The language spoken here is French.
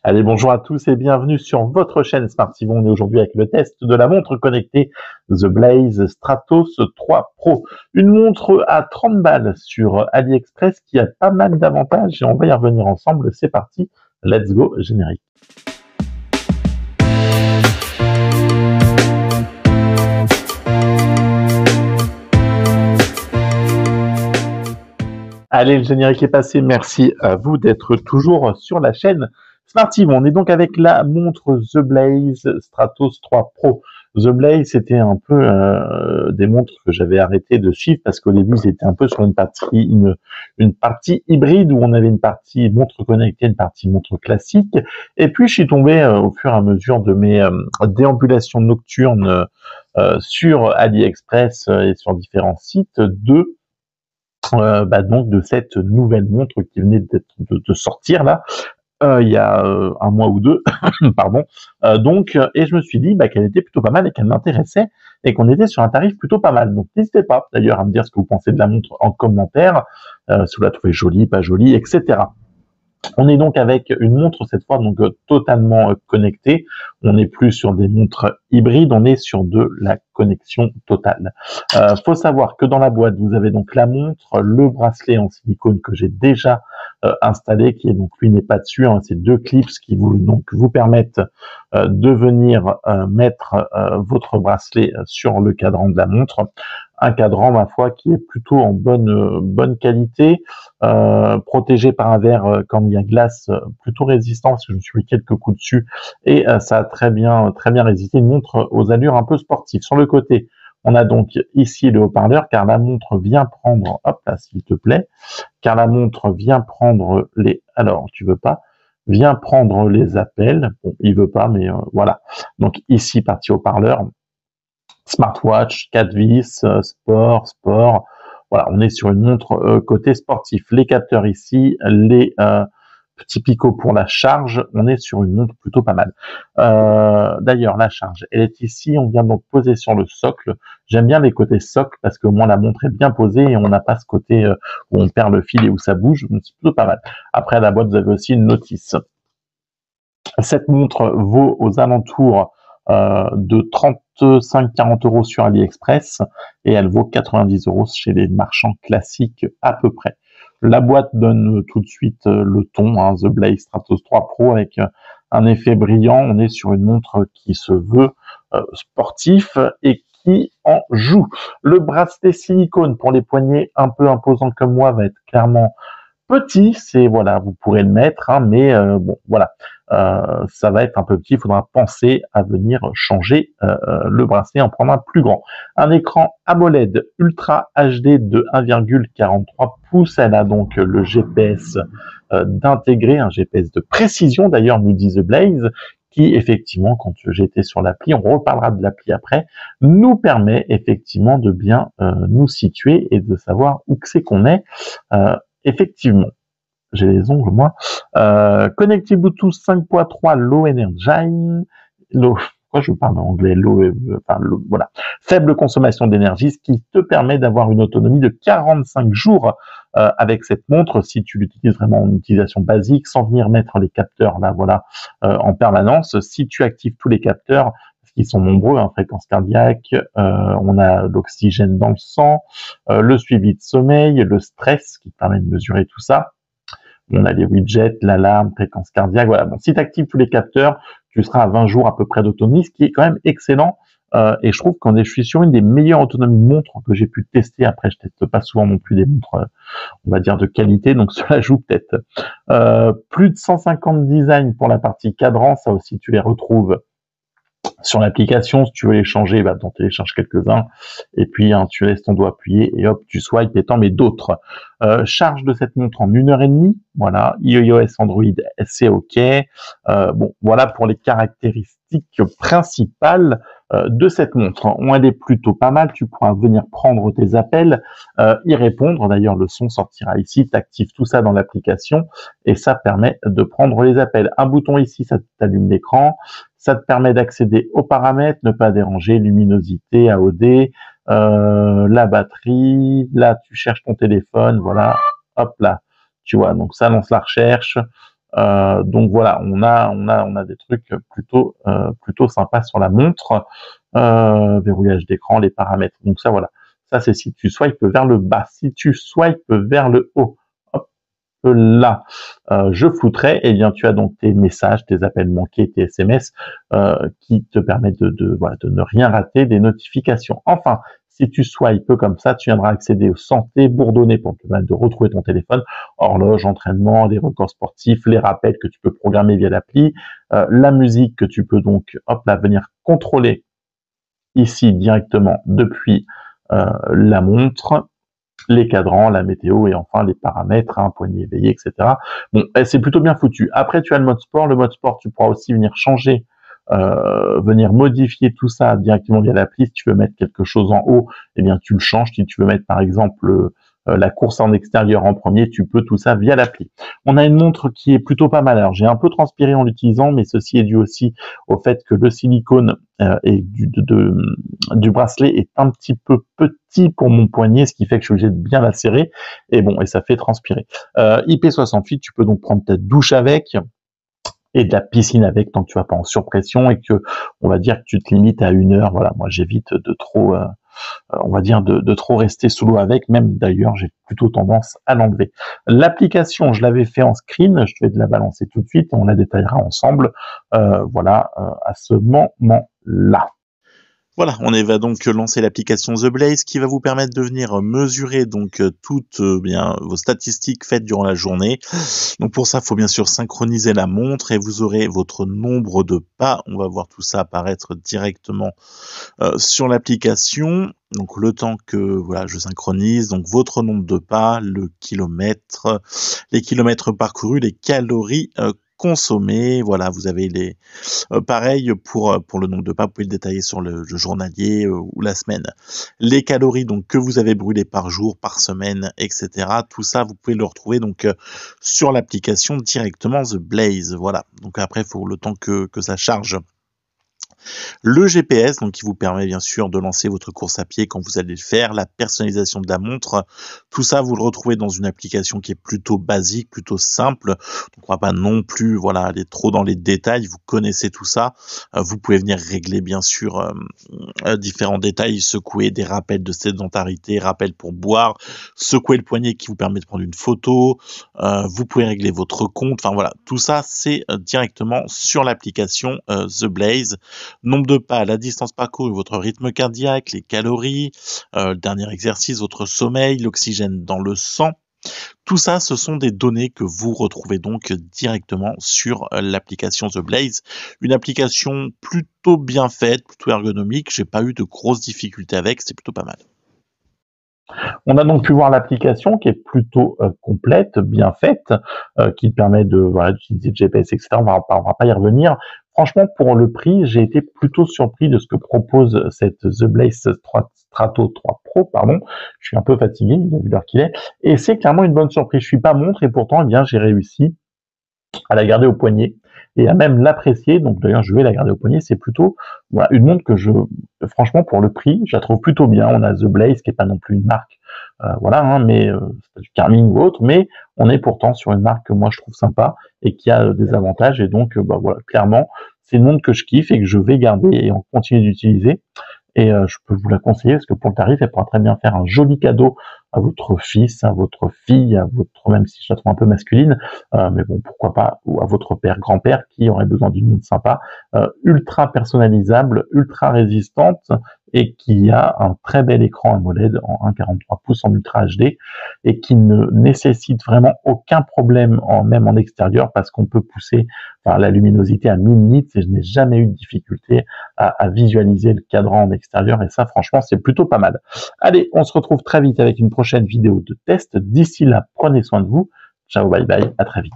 Allez, bonjour à tous et bienvenue sur votre chaîne Smartivo. On est aujourd'hui avec le test de la montre connectée The Blaze Stratos 3 Pro. Une montre à 30 balles sur AliExpress qui a pas mal d'avantages et on va y revenir ensemble. C'est parti, let's go, générique. Allez, le générique est passé. Merci à vous d'être toujours sur la chaîne Smartivo. On est donc avec la montre The Blaze Stratos 3 Pro. The Blaze, c'était un peu des montres que j'avais arrêté de suivre parce qu'au début, c'était un peu sur une partie hybride où on avait une partie montre connectée, une partie montre classique. Et puis, je suis tombé au fur et à mesure de mes déambulations nocturnes sur AliExpress et sur différents sites donc de cette nouvelle montre qui venait de sortir là il y a un mois ou deux, pardon. Et je me suis dit qu'elle était plutôt pas mal et qu'elle m'intéressait et qu'on était sur un tarif plutôt pas mal. Donc n'hésitez pas d'ailleurs à me dire ce que vous pensez de la montre en commentaire, si vous la trouvez jolie, pas jolie, etc. On est donc avec une montre cette fois donc totalement connectée. On n'est plus sur des montres hybrides, on est sur de la connexion totale. Faut savoir que dans la boîte vous avez donc la montre, le bracelet en silicone que j'ai déjà installé, qui est donc lui n'est pas dessus. Hein, c'est deux clips qui vous permettent de venir mettre votre bracelet sur le cadran de la montre. Un cadran, ma foi, qui est plutôt en bonne qualité, protégé par un verre quand il y a glace, plutôt résistant parce que je me suis pris quelques coups dessus et ça a très bien résisté. Une montre aux allures un peu sportives. Sur le côté, on a donc ici le haut-parleur car la montre vient prendre, hop là s'il te plaît, car la montre vient prendre vient prendre les appels. Bon, il veut pas, mais voilà. Donc ici partie haut-parleur. Smartwatch, 4 vis, sport. Voilà, on est sur une montre côté sportif. Les capteurs ici, les petits picots pour la charge, on est sur une montre plutôt pas mal. D'ailleurs, la charge, elle est ici, on vient donc poser sur le socle. J'aime bien les côtés socle parce que au moins la montre est bien posée et on n'a pas ce côté où on perd le fil et où ça bouge, donc c'est plutôt pas mal. Après, à la boîte, vous avez aussi une notice. Cette montre vaut aux alentours de 35-40 euros sur AliExpress et elle vaut 90 euros chez les marchands classiques à peu près. La boîte donne tout de suite le ton, hein, The Blaze Stratos 3 Pro avec un effet brillant. On est sur une montre qui se veut sportif et qui en joue. Le bracelet silicone pour les poignets un peu imposants comme moi va être clairement petit, c'est voilà, vous pourrez le mettre, hein, mais bon, voilà, ça va être un peu petit. Il faudra penser à venir changer le bracelet, en prendre un plus grand. Un écran AMOLED Ultra HD de 1,43 pouces. Elle a donc le GPS d'intégrer, un GPS de précision. D'ailleurs, nous dit The Blaze, qui effectivement, quand j'étais sur l'appli, on reparlera de l'appli après, nous permet effectivement de bien nous situer et de savoir où que c'est qu'on est. Effectivement, j'ai les ongles moi. Connected Bluetooth 5.3 Low Energy, pourquoi je parle en anglais, voilà. Faible consommation d'énergie, ce qui te permet d'avoir une autonomie de 45 jours avec cette montre si tu l'utilises vraiment en utilisation basique, sans venir mettre les capteurs là, voilà, en permanence. Si tu actives tous les capteurs, qui sont nombreux, hein, fréquence cardiaque, on a l'oxygène dans le sang, le suivi de sommeil, le stress qui permet de mesurer tout ça. On a les widgets, l'alarme, fréquence cardiaque, voilà. Bon, si tu actives tous les capteurs, tu seras à 20 jours à peu près d'autonomie, ce qui est quand même excellent. Et je trouve je suis sur une des meilleures autonomies de montres que j'ai pu tester. Après, je teste pas souvent non plus des montres, on va dire, de qualité, donc cela joue peut-être. Plus de 150 designs pour la partie cadran, ça aussi tu les retrouves sur l'application. Si tu veux les changer, t'en télécharges quelques-uns et puis tu laisses ton doigt appuyé et hop, tu swipes et t'en mets d'autres. Charge de cette montre en 1h30, voilà. iOS, Android, c'est OK. Bon, voilà pour les caractéristiques principales de cette montre. Elle est plutôt pas mal, tu pourras venir prendre tes appels, y répondre. D'ailleurs, le son sortira ici, tu actives tout ça dans l'application et ça permet de prendre les appels. Un bouton ici, ça t'allume l'écran. Ça te permet d'accéder aux paramètres, ne pas déranger, luminosité, AOD, la batterie. Là, tu cherches ton téléphone, voilà, hop là, tu vois. Donc ça lance la recherche. Donc voilà, on a des trucs plutôt sympas sur la montre. Verrouillage d'écran, les paramètres. Donc ça voilà, ça c'est si tu swipes vers le bas. Si tu swipes vers le haut, hop là, je foutrais, eh bien tu as donc tes messages, tes appels manqués, tes SMS qui te permettent voilà, de ne rien rater, des notifications. Enfin, si tu swipes comme ça, tu viendras accéder aux santé bourdonnées pour te permettre de retrouver ton téléphone, horloge, entraînement, les records sportifs, les rappels que tu peux programmer via l'appli, la musique que tu peux donc hop là venir contrôler ici directement depuis la montre, les cadrans, la météo et enfin les paramètres, poignet éveillé, etc. Bon, c'est plutôt bien foutu. Après, tu as le mode sport. Le mode sport, tu pourras aussi venir changer, venir modifier tout ça directement via l'appli. Si tu veux mettre quelque chose en haut, eh bien tu le changes. Si tu veux mettre par exemple la course en extérieur en premier, tu peux tout ça via l'appli. On a une montre qui est plutôt pas mal. Alors j'ai un peu transpiré en l'utilisant, mais ceci est dû aussi au fait que le silicone du bracelet est un petit peu petit pour mon poignet, ce qui fait que je suis obligé de bien la serrer. Et bon, et ça fait transpirer. IP68, tu peux donc prendre ta douche avec et de la piscine avec, tant que tu vas pas en surpression et que on va dire que tu te limites à 1 heure. Voilà, moi j'évite de trop on va dire de trop rester sous l'eau avec, même d'ailleurs j'ai plutôt tendance à l'enlever. L'application, je l'avais fait en screen, je vais te la balancer tout de suite, on la détaillera ensemble, voilà, à ce moment-là. Voilà, on va donc lancer l'application The Blaze qui va vous permettre de venir mesurer donc toutes bien vos statistiques faites durant la journée. Donc pour ça, il faut bien sûr synchroniser la montre et vous aurez votre nombre de pas. On va voir tout ça apparaître directement sur l'application. Donc le temps que voilà, je synchronise, donc votre nombre de pas, le kilomètre, les kilomètres parcourus, les calories consommées. Voilà, vous avez les pareil pour le nombre de pas, vous pouvez le détailler sur le journalier ou la semaine. Les calories donc que vous avez brûlées par jour, par semaine, etc. Tout ça, vous pouvez le retrouver donc sur l'application directement The Blaze. Voilà. Donc après, il faut le temps que ça charge. Le GPS, donc qui vous permet bien sûr de lancer votre course à pied quand vous allez le faire, la personnalisation de la montre, tout ça vous le retrouvez dans une application qui est plutôt basique, plutôt simple. Donc on va pas non plus voilà aller trop dans les détails, vous connaissez tout ça. Vous pouvez venir régler bien sûr différents détails, secouer des rappels de sédentarité, rappels pour boire, secouer le poignet qui vous permet de prendre une photo. Vous pouvez régler votre compte. Enfin voilà, tout ça c'est directement sur l'application The Blaze. Nombre de pas, la distance parcourue, votre rythme cardiaque, les calories, le dernier exercice, votre sommeil, l'oxygène dans le sang. Tout ça, ce sont des données que vous retrouvez donc directement sur l'application The Blaze. Une application plutôt bien faite, plutôt ergonomique. J'ai pas eu de grosses difficultés avec, c'est plutôt pas mal. On a donc pu voir l'application qui est plutôt complète, bien faite, qui permet de voilà, d'utiliser le GPS, etc. On va pas y revenir. Franchement, pour le prix, j'ai été plutôt surpris de ce que propose cette The Blaze Strato 3 Pro, pardon. Je suis un peu fatigué, il a vu l'heure qu'il est. Et c'est clairement une bonne surprise. Je suis pas montre et pourtant, eh bien, j'ai réussi à la garder au poignet et à même l'apprécier. Donc d'ailleurs, je vais la garder au poignet. C'est plutôt voilà, une montre que franchement, pour le prix, je la trouve plutôt bien. On a The Blaze, qui est pas non plus une marque, voilà, mais c'est pas du Garmin ou autre, mais on est pourtant sur une marque que moi je trouve sympa et qui a des avantages. Et donc, voilà, clairement, c'est une montre que je kiffe et que je vais garder et en continuer d'utiliser. Et je peux vous la conseiller parce que pour le tarif, elle pourra très bien faire un joli cadeau à votre fils, à votre fille, à votre, même si je la trouve un peu masculine, mais bon, pourquoi pas, ou à votre père, grand-père qui aurait besoin d'une montre sympa, ultra personnalisable, ultra résistante et qui a un très bel écran AMOLED en 1,43 pouces en Ultra HD et qui ne nécessite vraiment aucun problème, même en extérieur, parce qu'on peut pousser la luminosité à 1000 nits et je n'ai jamais eu de difficulté à visualiser le cadran en extérieur et ça, franchement, c'est plutôt pas mal. Allez, on se retrouve très vite avec une prochaine vidéo de test. D'ici là, prenez soin de vous. Ciao, bye bye, à très vite.